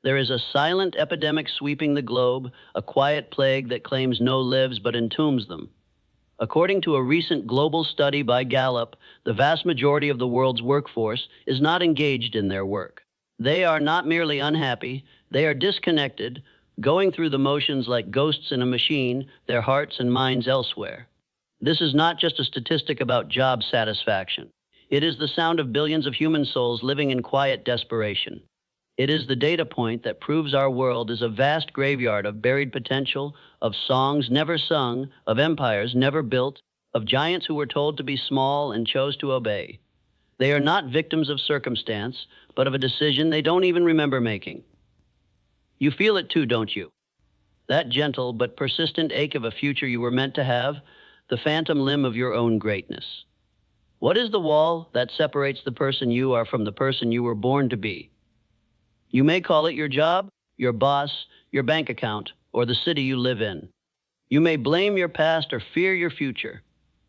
There is a silent epidemic sweeping the globe, a quiet plague that claims no lives but entombs them. According to a recent global study by Gallup, the vast majority of the world's workforce is not engaged in their work. They are not merely unhappy, they are disconnected, going through the motions like ghosts in a machine, their hearts and minds elsewhere. This is not just a statistic about job satisfaction. It is the sound of billions of human souls living in quiet desperation. It is the data point that proves our world is a vast graveyard of buried potential, of songs never sung, of empires never built, of giants who were told to be small and chose to obey. They are not victims of circumstance, but of a decision they don't even remember making. You feel it too, don't you? That gentle but persistent ache of a future you were meant to have, the phantom limb of your own greatness. What is the wall that separates the person you are from the person you were born to be? You may call it your job, your boss, your bank account, or the city you live in. You may blame your past or fear your future,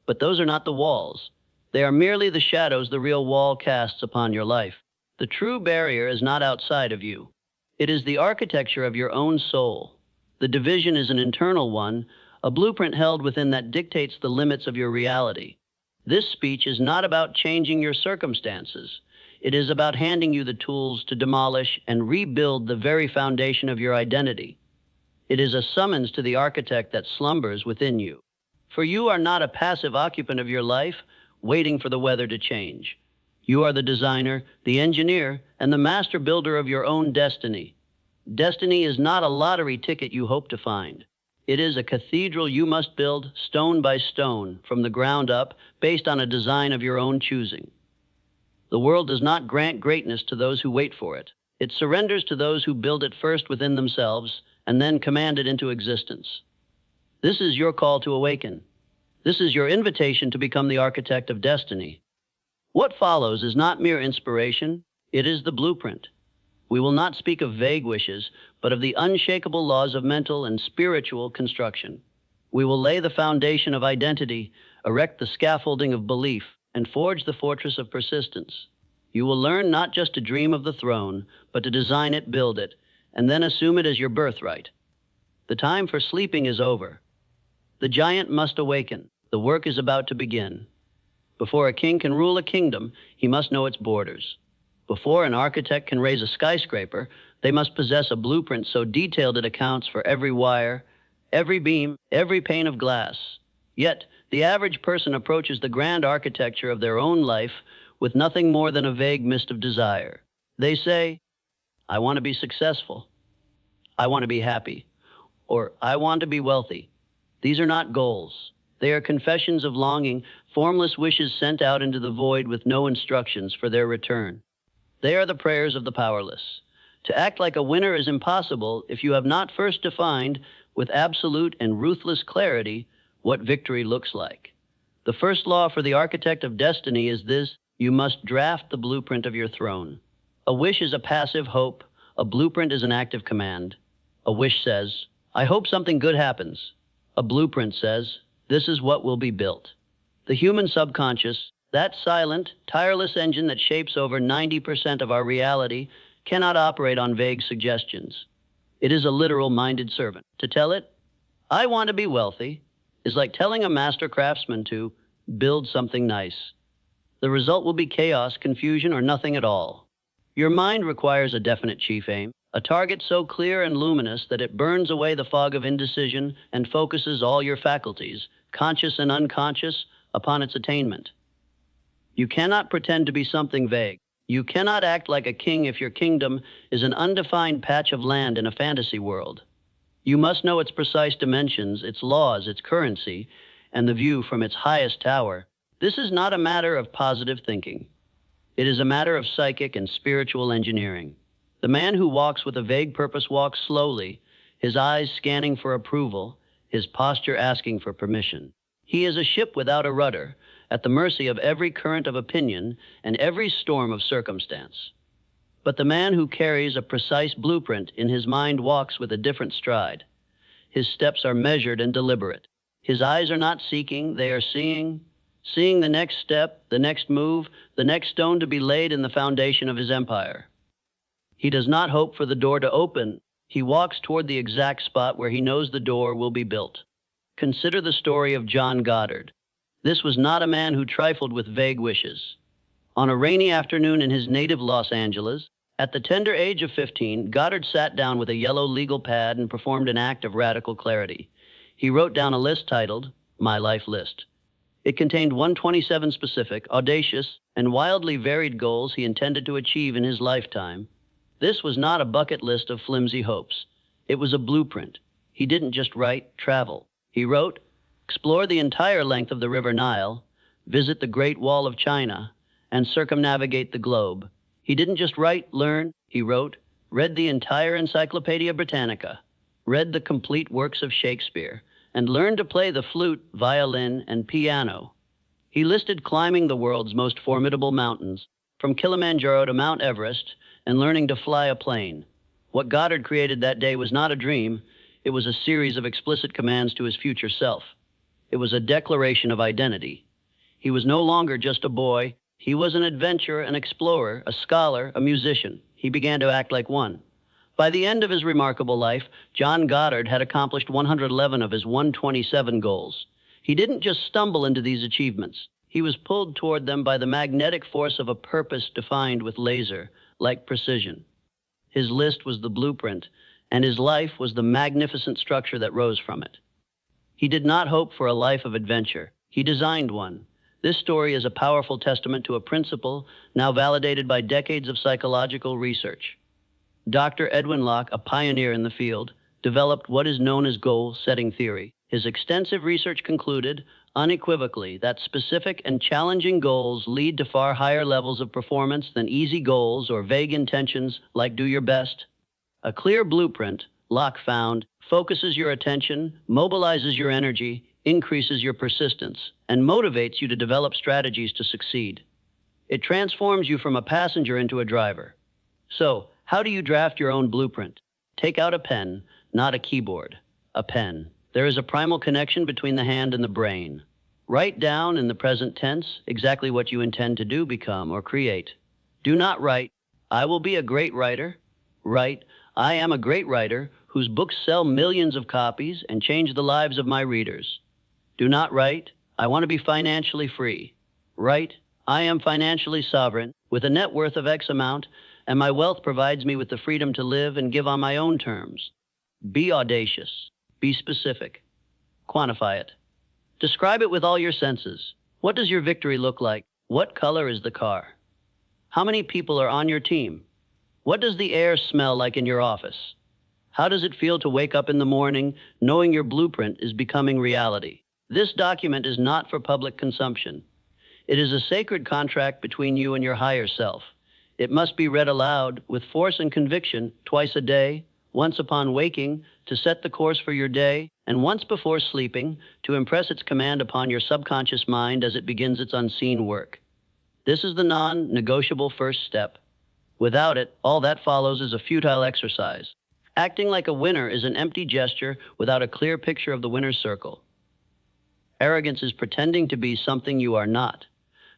but those are not the walls. They are merely the shadows the real wall casts upon your life. The true barrier is not outside of you. It is the architecture of your own soul. The division is an internal one, a blueprint held within that dictates the limits of your reality. This speech is not about changing your circumstances. It is about handing you the tools to demolish and rebuild the very foundation of your identity. It is a summons to the architect that slumbers within you. For you are not a passive occupant of your life, waiting for the weather to change. You are the designer, the engineer, and the master builder of your own destiny. Destiny is not a lottery ticket you hope to find. It is a cathedral you must build stone by stone, from the ground up, based on a design of your own choosing. The world does not grant greatness to those who wait for it. It surrenders to those who build it first within themselves and then command it into existence. This is your call to awaken. This is your invitation to become the architect of destiny. What follows is not mere inspiration, it is the blueprint. We will not speak of vague wishes, but of the unshakable laws of mental and spiritual construction. We will lay the foundation of identity, erect the scaffolding of belief, and forge the fortress of persistence. You will learn not just to dream of the throne, but to design it, build it, and then assume it as your birthright. The time for sleeping is over. The giant must awaken. The work is about to begin. Before a king can rule a kingdom, he must know its borders. Before an architect can raise a skyscraper, they must possess a blueprint so detailed it accounts for every wire, every beam, every pane of glass. Yet, the average person approaches the grand architecture of their own life with nothing more than a vague mist of desire. They say, I want to be successful. I want to be happy. Or, I want to be wealthy. These are not goals. They are confessions of longing, formless wishes sent out into the void with no instructions for their return. They are the prayers of the powerless. To act like a winner is impossible if you have not first defined, with absolute and ruthless clarity, what victory looks like. The first law for the architect of destiny is this: you must draft the blueprint of your throne. A wish is a passive hope. A blueprint is an active command. A wish says, I hope something good happens. A blueprint says, this is what will be built. The human subconscious, that silent, tireless engine that shapes over 90% of our reality, cannot operate on vague suggestions. It is a literal-minded servant. To tell it, I want to be wealthy, is like telling a master craftsman to build something nice. The result will be chaos, confusion, or nothing at all. Your mind requires a definite chief aim, a target so clear and luminous that it burns away the fog of indecision and focuses all your faculties, conscious and unconscious, upon its attainment. You cannot pretend to be something vague. You cannot act like a king if your kingdom is an undefined patch of land in a fantasy world. You must know its precise dimensions, its laws, its currency, and the view from its highest tower. This is not a matter of positive thinking. It is a matter of psychic and spiritual engineering. The man who walks with a vague purpose walks slowly, his eyes scanning for approval, his posture asking for permission. He is a ship without a rudder, at the mercy of every current of opinion and every storm of circumstance. But the man who carries a precise blueprint in his mind walks with a different stride. His steps are measured and deliberate. His eyes are not seeking, they are seeing the next step, the next move, the next stone to be laid in the foundation of his empire. He does not hope for the door to open. He walks toward the exact spot where he knows the door will be built. Consider the story of John Goddard. This was not a man who trifled with vague wishes. On a rainy afternoon in his native Los Angeles, at the tender age of 15, Goddard sat down with a yellow legal pad and performed an act of radical clarity. He wrote down a list titled, My Life List. It contained 127 specific, audacious, and wildly varied goals he intended to achieve in his lifetime. This was not a bucket list of flimsy hopes. It was a blueprint. He didn't just write, travel. He wrote, explore the entire length of the River Nile, visit the Great Wall of China, and circumnavigate the globe. He didn't just write, learn. He wrote, read the entire Encyclopedia Britannica, read the complete works of Shakespeare, and learned to play the flute, violin, and piano. He listed climbing the world's most formidable mountains, from Kilimanjaro to Mount Everest, and learning to fly a plane. What Goddard created that day was not a dream. It was a series of explicit commands to his future self. It was a declaration of identity. He was no longer just a boy. He was an adventurer, an explorer, a scholar, a musician. He began to act like one. By the end of his remarkable life, John Goddard had accomplished 111 of his 127 goals. He didn't just stumble into these achievements. He was pulled toward them by the magnetic force of a purpose defined with laser-like precision. His list was the blueprint, and his life was the magnificent structure that rose from it. He did not hope for a life of adventure. He designed one. This story is a powerful testament to a principle now validated by decades of psychological research. Dr. Edwin Locke, a pioneer in the field, developed what is known as goal-setting theory. His extensive research concluded, unequivocally, that specific and challenging goals lead to far higher levels of performance than easy goals or vague intentions like do your best. A clear blueprint, Locke found, focuses your attention, mobilizes your energy, increases your persistence, and motivates you to develop strategies to succeed. It transforms you from a passenger into a driver. So, how do you draft your own blueprint? Take out a pen, not a keyboard. A pen. There is a primal connection between the hand and the brain. Write down in the present tense exactly what you intend to do, become, or create. Do not write, I will be a great writer. Write, I am a great writer whose books sell millions of copies and change the lives of my readers. Do not write, I want to be financially free. Write, I am financially sovereign with a net worth of X amount, and my wealth provides me with the freedom to live and give on my own terms. Be audacious. Be specific. Quantify it. Describe it with all your senses. What does your victory look like? What color is the car? How many people are on your team? What does the air smell like in your office? How does it feel to wake up in the morning knowing your blueprint is becoming reality? This document is not for public consumption. It is a sacred contract between you and your higher self. It must be read aloud with force and conviction twice a day, once upon waking to set the course for your day, and once before sleeping to impress its command upon your subconscious mind as it begins its unseen work. This is the non-negotiable first step. Without it, all that follows is a futile exercise. Acting like a winner is an empty gesture without a clear picture of the winner's circle. Arrogance is pretending to be something you are not.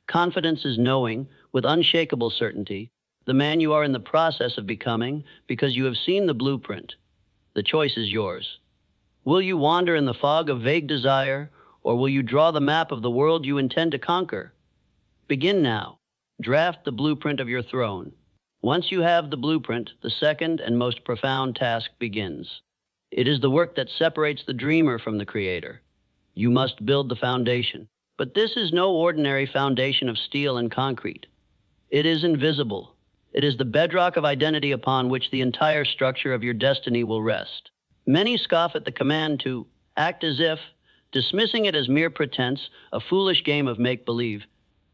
Confidence is knowing, with unshakable certainty, the man you are in the process of becoming because you have seen the blueprint. The choice is yours. Will you wander in the fog of vague desire, or will you draw the map of the world you intend to conquer? Begin now. Draft the blueprint of your throne. Once you have the blueprint, the second and most profound task begins. It is the work that separates the dreamer from the creator. You must build the foundation. But this is no ordinary foundation of steel and concrete. It is invisible. It is the bedrock of identity upon which the entire structure of your destiny will rest. Many scoff at the command to act as if, dismissing it as mere pretense, a foolish game of make-believe.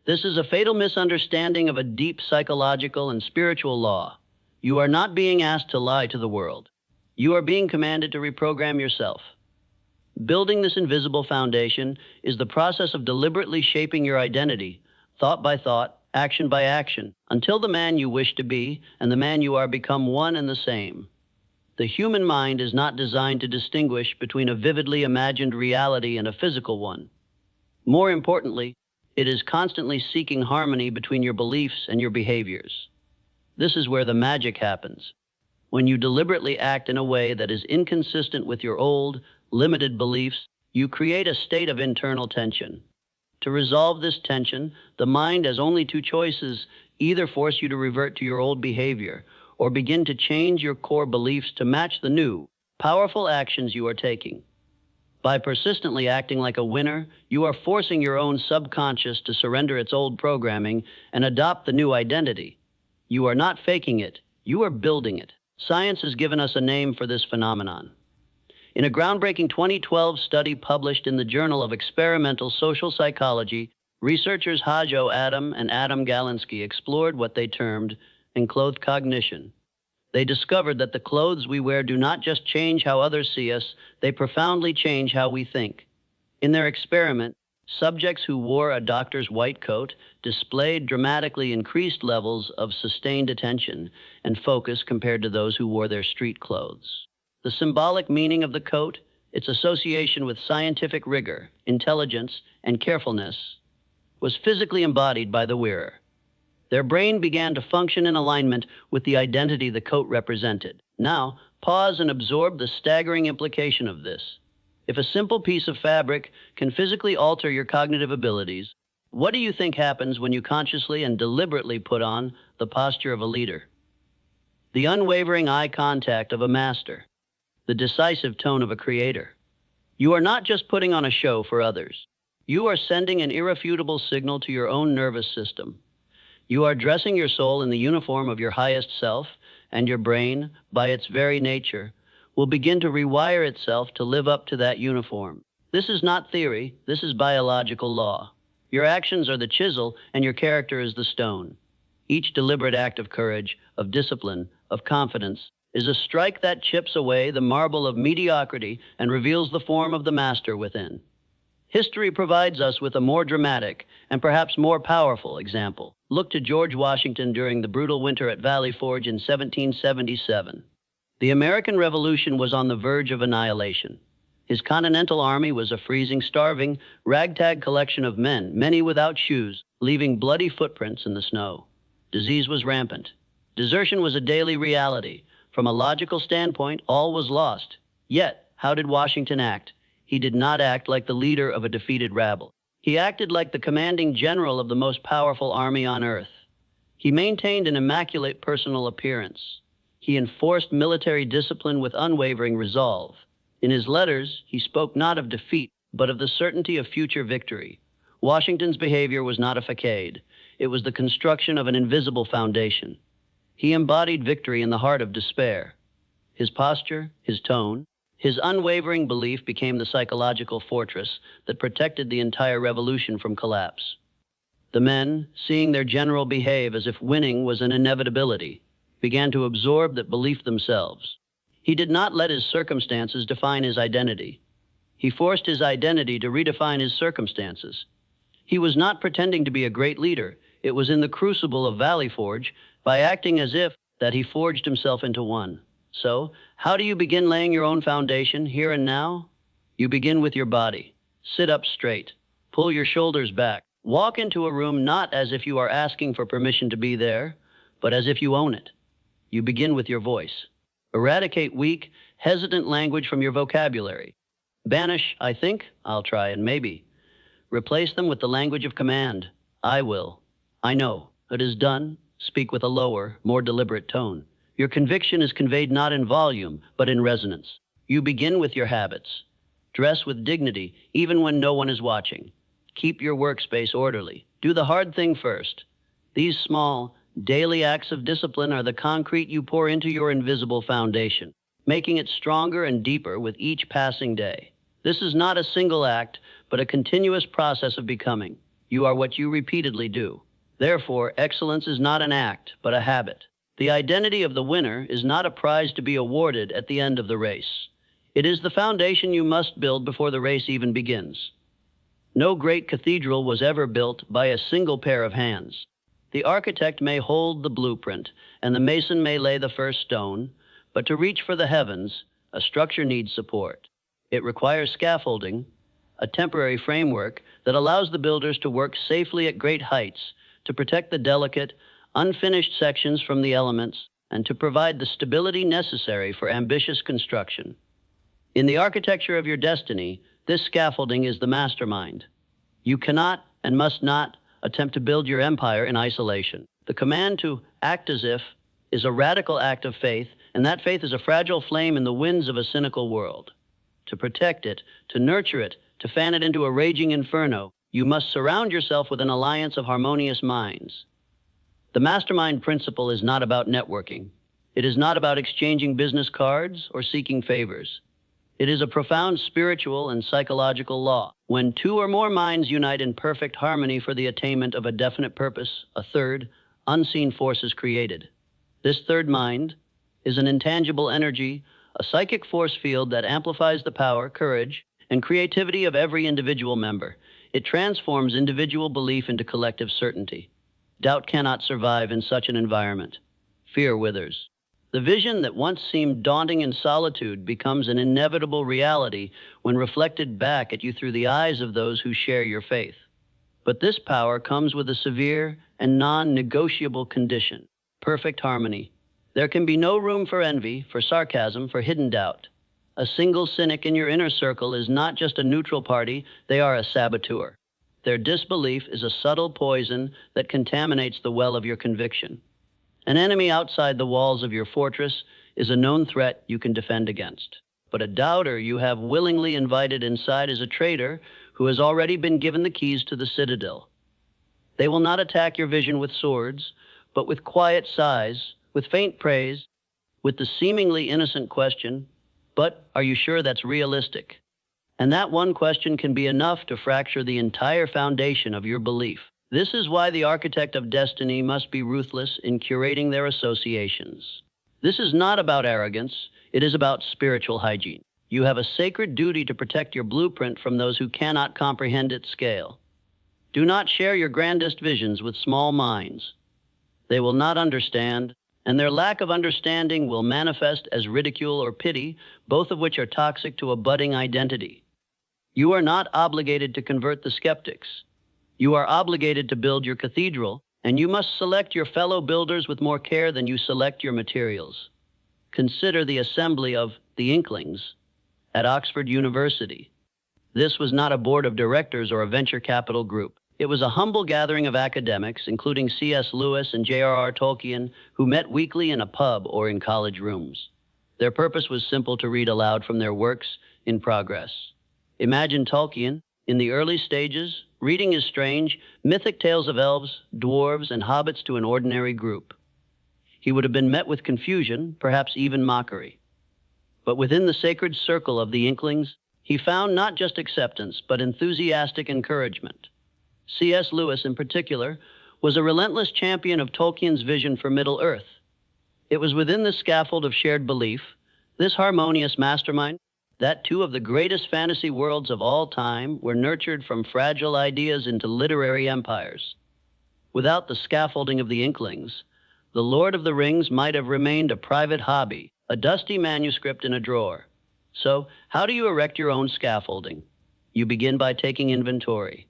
This is a fatal misunderstanding of a deep psychological and spiritual law. You are not being asked to lie to the world. You are being commanded to reprogram yourself. Building this invisible foundation is the process of deliberately shaping your identity, thought by thought, action by action, until the man you wish to be and the man you are become one and the same. The human mind is not designed to distinguish between a vividly imagined reality and a physical one. More importantly, it is constantly seeking harmony between your beliefs and your behaviors. This is where the magic happens. When you deliberately act in a way that is inconsistent with your old, limited beliefs, you create a state of internal tension. To resolve this tension, the mind has only two choices: either force you to revert to your old behavior, or begin to change your core beliefs to match the new, powerful actions you are taking. By persistently acting like a winner, you are forcing your own subconscious to surrender its old programming and adopt the new identity. You are not faking it, you are building it. Science has given us a name for this phenomenon. In a groundbreaking 2012 study published in the Journal of Experimental Social Psychology, researchers Hajo Adam and Adam Galinsky explored what they termed enclothed cognition. They discovered that the clothes we wear do not just change how others see us, they profoundly change how we think. In their experiment, subjects who wore a doctor's white coat displayed dramatically increased levels of sustained attention and focus compared to those who wore their street clothes. The symbolic meaning of the coat, its association with scientific rigor, intelligence, and carefulness, was physically embodied by the wearer. Their brain began to function in alignment with the identity the coat represented. Now, pause and absorb the staggering implication of this. If a simple piece of fabric can physically alter your cognitive abilities, what do you think happens when you consciously and deliberately put on the posture of a leader? The unwavering eye contact of a master, the decisive tone of a creator. You are not just putting on a show for others. You are sending an irrefutable signal to your own nervous system. You are dressing your soul in the uniform of your highest self, and your brain, by its very nature, will begin to rewire itself to live up to that uniform. This is not theory, this is biological law. Your actions are the chisel, and your character is the stone. Each deliberate act of courage, of discipline, of confidence, is a strike that chips away the marble of mediocrity and reveals the form of the master within. History provides us with a more dramatic and perhaps more powerful example. Look to George Washington during the brutal winter at Valley Forge in 1777. The American Revolution was on the verge of annihilation. His Continental Army was a freezing, starving, ragtag collection of men, many without shoes, leaving bloody footprints in the snow. Disease was rampant. Desertion was a daily reality. From a logical standpoint, all was lost. Yet, how did Washington act? He did not act like the leader of a defeated rabble. He acted like the commanding general of the most powerful army on earth. He maintained an immaculate personal appearance. He enforced military discipline with unwavering resolve. In his letters, he spoke not of defeat, but of the certainty of future victory. Washington's behavior was not a facade. It was the construction of an invisible foundation. He embodied victory in the heart of despair. His posture, his tone, his unwavering belief became the psychological fortress that protected the entire revolution from collapse. The men, seeing their general behave as if winning was an inevitability, began to absorb that belief themselves. He did not let his circumstances define his identity. He forced his identity to redefine his circumstances. He was not pretending to be a great leader. It was in the crucible of Valley Forge, by acting as if, that he forged himself into one. So, how do you begin laying your own foundation here and now? You begin with your body. Sit up straight. Pull your shoulders back. Walk into a room not as if you are asking for permission to be there, but as if you own it. You begin with your voice. Eradicate weak, hesitant language from your vocabulary. Banish, I think, I'll try, and maybe. Replace them with the language of command. I will. I know. It is done. Speak with a lower, more deliberate tone. Your conviction is conveyed not in volume, but in resonance. You begin with your habits. Dress with dignity, even when no one is watching. Keep your workspace orderly. Do the hard thing first. These small, daily acts of discipline are the concrete you pour into your invisible foundation, making it stronger and deeper with each passing day. This is not a single act, but a continuous process of becoming. You are what you repeatedly do. Therefore, excellence is not an act, but a habit. The identity of the winner is not a prize to be awarded at the end of the race. It is the foundation you must build before the race even begins. No great cathedral was ever built by a single pair of hands. The architect may hold the blueprint, and the mason may lay the first stone, but to reach for the heavens, a structure needs support. It requires scaffolding, a temporary framework that allows the builders to work safely at great heights, to protect the delicate, unfinished sections from the elements, and to provide the stability necessary for ambitious construction. In the architecture of your destiny, this scaffolding is the mastermind. You cannot and must not attempt to build your empire in isolation. The command to act as if is a radical act of faith, and that faith is a fragile flame in the winds of a cynical world. To protect it, to nurture it, to fan it into a raging inferno, you must surround yourself with an alliance of harmonious minds. The mastermind principle is not about networking. It is not about exchanging business cards or seeking favors. It is a profound spiritual and psychological law. When two or more minds unite in perfect harmony for the attainment of a definite purpose, a third, unseen force is created. This third mind is an intangible energy, a psychic force field that amplifies the power, courage, and creativity of every individual member. It transforms individual belief into collective certainty. Doubt cannot survive in such an environment. Fear withers. The vision that once seemed daunting in solitude becomes an inevitable reality when reflected back at you through the eyes of those who share your faith. But this power comes with a severe and non-negotiable condition: perfect harmony. There can be no room for envy, for sarcasm, for hidden doubt. A single cynic in your inner circle is not just a neutral party, they are a saboteur. Their disbelief is a subtle poison that contaminates the well of your conviction. An enemy outside the walls of your fortress is a known threat you can defend against. But a doubter you have willingly invited inside is a traitor who has already been given the keys to the citadel. They will not attack your vision with swords, but with quiet sighs, with faint praise, with the seemingly innocent question, "But are you sure that's realistic?" And that one question can be enough to fracture the entire foundation of your belief. This is why the architect of destiny must be ruthless in curating their associations. This is not about arrogance, it is about spiritual hygiene. You have a sacred duty to protect your blueprint from those who cannot comprehend its scale. Do not share your grandest visions with small minds. They will not understand, and their lack of understanding will manifest as ridicule or pity, both of which are toxic to a budding identity. You are not obligated to convert the skeptics. You are obligated to build your cathedral, and you must select your fellow builders with more care than you select your materials. Consider the assembly of the Inklings at Oxford University. This was not a board of directors or a venture capital group. It was a humble gathering of academics, including C.S. Lewis and J.R.R. Tolkien, who met weekly in a pub or in college rooms. Their purpose was simple: to read aloud from their works in progress. Imagine Tolkien, in the early stages, reading his strange, mythic tales of elves, dwarves, and hobbits to an ordinary group. He would have been met with confusion, perhaps even mockery. But within the sacred circle of the Inklings, he found not just acceptance, but enthusiastic encouragement. C.S. Lewis, in particular, was a relentless champion of Tolkien's vision for Middle-earth. It was within the scaffold of shared belief, this harmonious mastermind, that two of the greatest fantasy worlds of all time were nurtured from fragile ideas into literary empires. Without the scaffolding of the Inklings, The Lord of the Rings might have remained a private hobby, a dusty manuscript in a drawer. So, how do you erect your own scaffolding? You begin by taking inventory.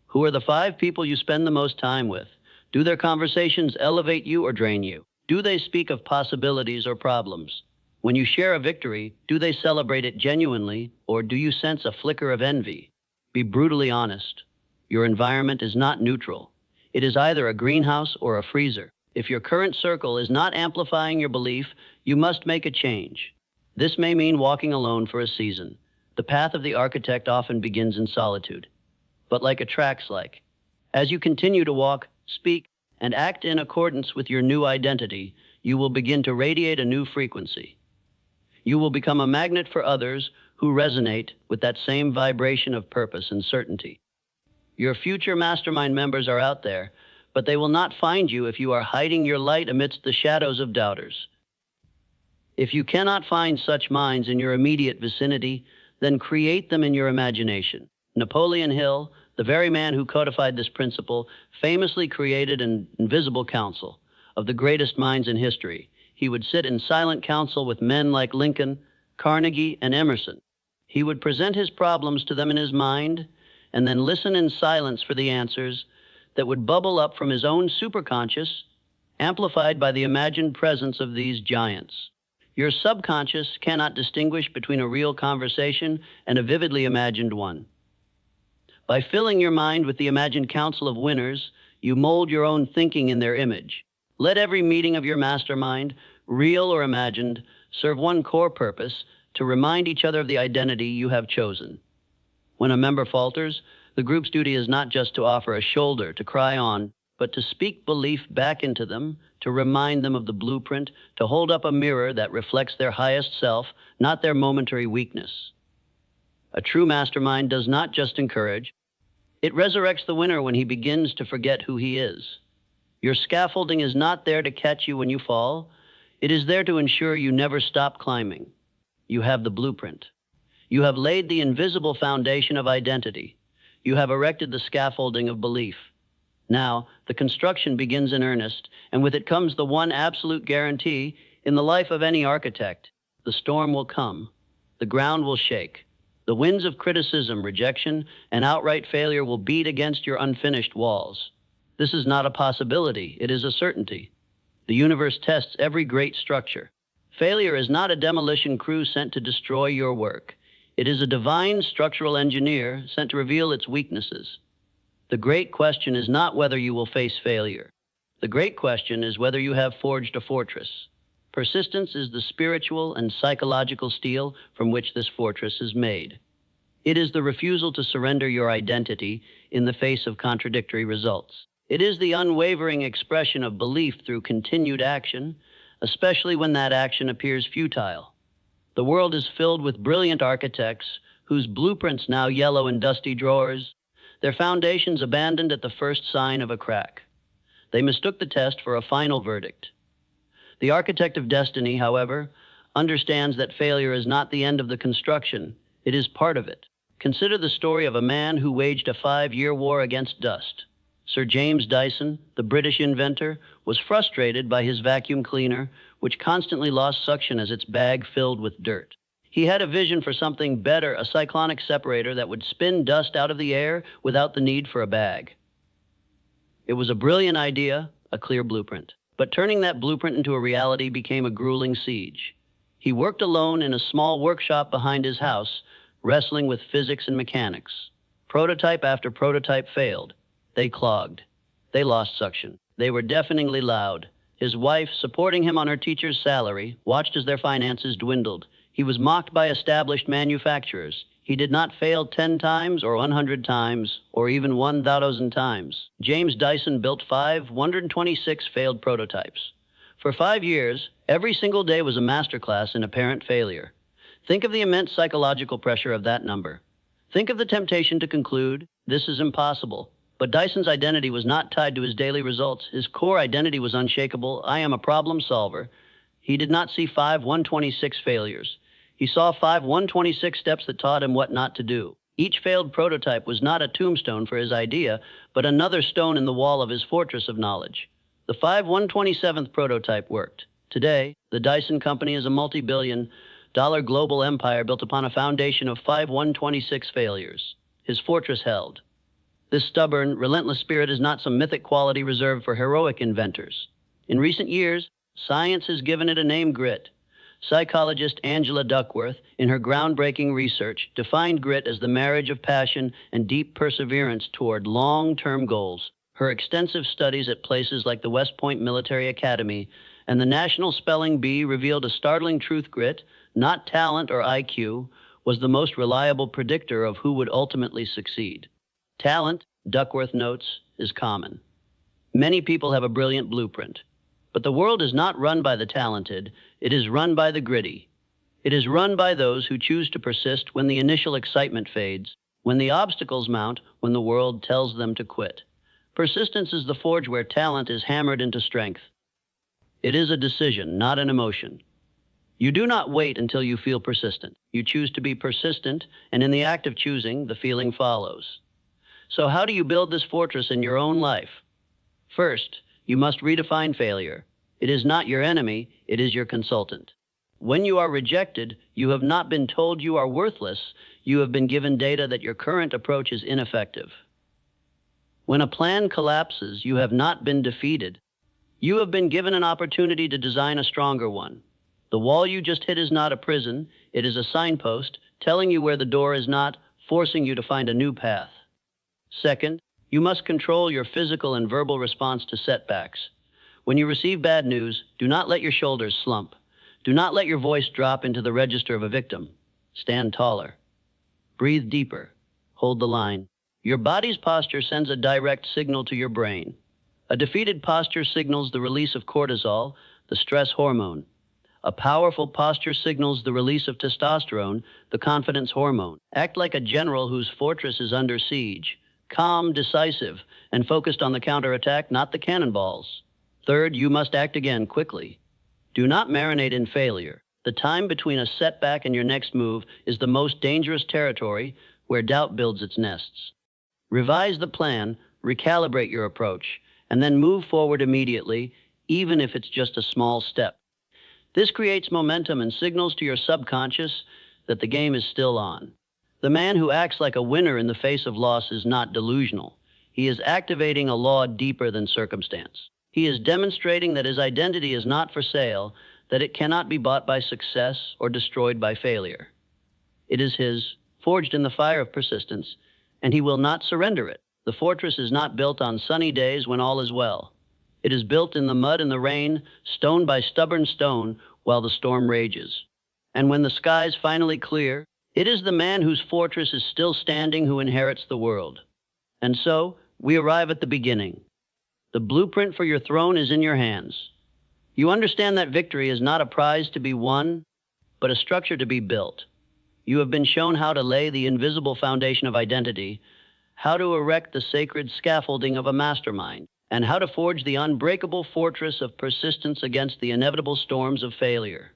Who are the 5 people you spend the most time with? Do their conversations elevate you or drain you? Do they speak of possibilities or problems? When you share a victory, do they celebrate it genuinely, or do you sense a flicker of envy? Be brutally honest. Your environment is not neutral. It is either a greenhouse or a freezer. If your current circle is not amplifying your belief, you must make a change. This may mean walking alone for a season. The path of the architect often begins in solitude. But like attracts like. As you continue to walk, speak, and act in accordance with your new identity, you will begin to radiate a new frequency. You will become a magnet for others who resonate with that same vibration of purpose and certainty. Your future mastermind members are out there, but they will not find you if you are hiding your light amidst the shadows of doubters. If you cannot find such minds in your immediate vicinity, then create them in your imagination. Napoleon Hill, the very man who codified this principle, famously created an invisible council of the greatest minds in history. He would sit in silent council with men like Lincoln, Carnegie, and Emerson. He would present his problems to them in his mind, and then listen in silence for the answers that would bubble up from his own superconscious amplified by the imagined presence of these giants. Your subconscious cannot distinguish between a real conversation and a vividly imagined one. By filling your mind with the imagined council of winners, you mold your own thinking in their image. Let every meeting of your mastermind, real or imagined, serve one core purpose: to remind each other of the identity you have chosen. When a member falters, the group's duty is not just to offer a shoulder to cry on, but to speak belief back into them, to remind them of the blueprint, to hold up a mirror that reflects their highest self, not their momentary weakness. A true mastermind does not just encourage, it resurrects the winner when he begins to forget who he is. Your scaffolding is not there to catch you when you fall. It is there to ensure you never stop climbing. You have the blueprint. You have laid the invisible foundation of identity. You have erected the scaffolding of belief. Now, the construction begins in earnest, and with it comes the one absolute guarantee in the life of any architect: the storm will come, the ground will shake, the winds of criticism, rejection, and outright failure will beat against your unfinished walls. This is not a possibility, it is a certainty. The universe tests every great structure. Failure is not a demolition crew sent to destroy your work. It is a divine structural engineer sent to reveal its weaknesses. The great question is not whether you will face failure. The great question is whether you have forged a fortress. Persistence is the spiritual and psychological steel from which this fortress is made. It is the refusal to surrender your identity in the face of contradictory results. It is the unwavering expression of belief through continued action, especially when that action appears futile. The world is filled with brilliant architects whose blueprints now yellow in dusty drawers, their foundations abandoned at the first sign of a crack. They mistook the test for a final verdict. The architect of destiny, however, understands that failure is not the end of the construction. It is part of it. Consider the story of a man who waged a 5-year war against dust. Sir James Dyson, the British inventor, was frustrated by his vacuum cleaner, which constantly lost suction as its bag filled with dirt. He had a vision for something better, a cyclonic separator that would spin dust out of the air without the need for a bag. It was a brilliant idea, a clear blueprint. But turning that blueprint into a reality became a grueling siege. He worked alone in a small workshop behind his house, wrestling with physics and mechanics. Prototype after prototype failed. They clogged. They lost suction. They were deafeningly loud. His wife, supporting him on her teacher's salary, watched as their finances dwindled. He was mocked by established manufacturers. He did not fail 10 times or 100 times or even 1,000 times. James Dyson built 126 failed prototypes. For 5 years, every single day was a masterclass in apparent failure. Think of the immense psychological pressure of that number. Think of the temptation to conclude, this is impossible. But Dyson's identity was not tied to his daily results. His core identity was unshakable. I am a problem solver. He did not see 126 failures. He saw 126 steps that taught him what not to do. Each failed prototype was not a tombstone for his idea, but another stone in the wall of his fortress of knowledge. The 127th prototype worked. Today, the Dyson Company is a multi-billion-dollar global empire built upon a foundation of 126 failures. His fortress held. This stubborn, relentless spirit is not some mythic quality reserved for heroic inventors. In recent years, science has given it a name: grit. Psychologist Angela Duckworth, in her groundbreaking research, defined grit as the marriage of passion and deep perseverance toward long-term goals. Her extensive studies at places like the West Point Military Academy and the National Spelling Bee revealed a startling truth: grit, not talent or IQ, was the most reliable predictor of who would ultimately succeed. Talent, Duckworth notes, is common. Many people have a brilliant blueprint. But the world is not run by the talented, it is run by the gritty. It is run by those who choose to persist when the initial excitement fades, when the obstacles mount, when the world tells them to quit. Persistence is the forge where talent is hammered into strength. It is a decision, not an emotion. You do not wait until you feel persistent. You choose to be persistent, and in the act of choosing, the feeling follows. So how do you build this fortress in your own life? First, you must redefine failure. It is not your enemy, it is your consultant. When you are rejected, you have not been told you are worthless, you have been given data that your current approach is ineffective. When a plan collapses, you have not been defeated. You have been given an opportunity to design a stronger one. The wall you just hit is not a prison, it is a signpost telling you where the door is not, forcing you to find a new path. Second, you must control your physical and verbal response to setbacks. When you receive bad news, do not let your shoulders slump. Do not let your voice drop into the register of a victim. Stand taller. Breathe deeper. Hold the line. Your body's posture sends a direct signal to your brain. A defeated posture signals the release of cortisol, the stress hormone. A powerful posture signals the release of testosterone, the confidence hormone. Act like a general whose fortress is under siege. Calm, decisive, and focused on the counterattack, not the cannonballs. Third, you must act again quickly. Do not marinate in failure. The time between a setback and your next move is the most dangerous territory where doubt builds its nests. Revise the plan, recalibrate your approach, and then move forward immediately, even if it's just a small step. This creates momentum and signals to your subconscious that the game is still on. The man who acts like a winner in the face of loss is not delusional. He is activating a law deeper than circumstance. He is demonstrating that his identity is not for sale, that it cannot be bought by success or destroyed by failure. It is his, forged in the fire of persistence, and he will not surrender it. The fortress is not built on sunny days when all is well. It is built in the mud and the rain, stone by stubborn stone, while the storm rages. And when the skies finally clear, it is the man whose fortress is still standing who inherits the world. And so, we arrive at the beginning. The blueprint for your throne is in your hands. You understand that victory is not a prize to be won, but a structure to be built. You have been shown how to lay the invisible foundation of identity, how to erect the sacred scaffolding of a mastermind, and how to forge the unbreakable fortress of persistence against the inevitable storms of failure.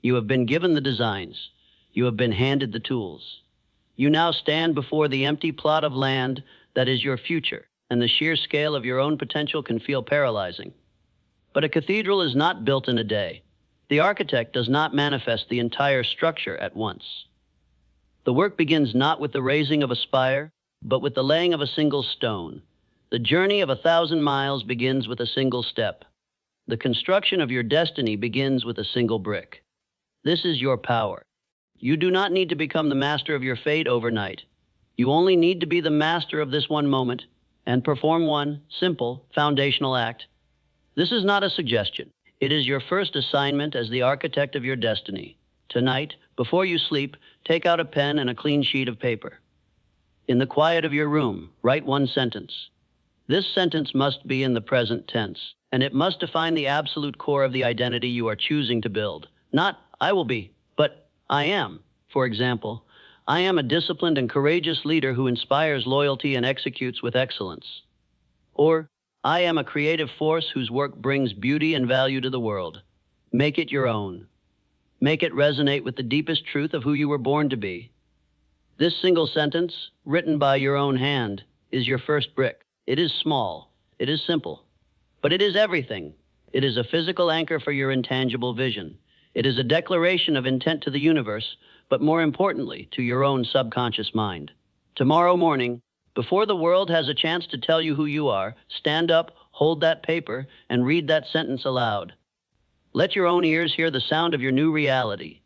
You have been given the designs. You have been handed the tools. You now stand before the empty plot of land that is your future, and the sheer scale of your own potential can feel paralyzing. But a cathedral is not built in a day. The architect does not manifest the entire structure at once. The work begins not with the raising of a spire, but with the laying of a single stone. The journey of 1,000 miles begins with a single step. The construction of your destiny begins with a single brick. This is your power. You do not need to become the master of your fate overnight. You only need to be the master of this one moment and perform one simple, foundational act. This is not a suggestion. It is your first assignment as the architect of your destiny. Tonight, before you sleep, take out a pen and a clean sheet of paper. In the quiet of your room, write one sentence. This sentence must be in the present tense, and it must define the absolute core of the identity you are choosing to build. Not, I will be, but I am. For example, I am a disciplined and courageous leader who inspires loyalty and executes with excellence. Or, I am a creative force whose work brings beauty and value to the world. Make it your own. Make it resonate with the deepest truth of who you were born to be. This single sentence, written by your own hand, is your first brick. It is small, it is simple, but it is everything. It is a physical anchor for your intangible vision. It is a declaration of intent to the universe, but more importantly, to your own subconscious mind. Tomorrow morning, before the world has a chance to tell you who you are, stand up, hold that paper, and read that sentence aloud. Let your own ears hear the sound of your new reality.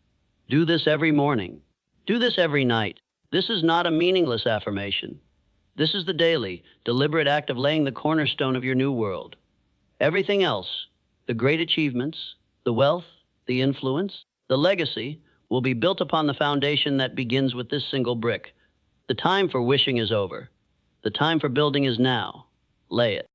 Do this every morning. Do this every night. This is not a meaningless affirmation. This is the daily, deliberate act of laying the cornerstone of your new world. Everything else, the great achievements, the wealth, the influence, the legacy, will be built upon the foundation that begins with this single brick. The time for wishing is over. The time for building is now. Lay it.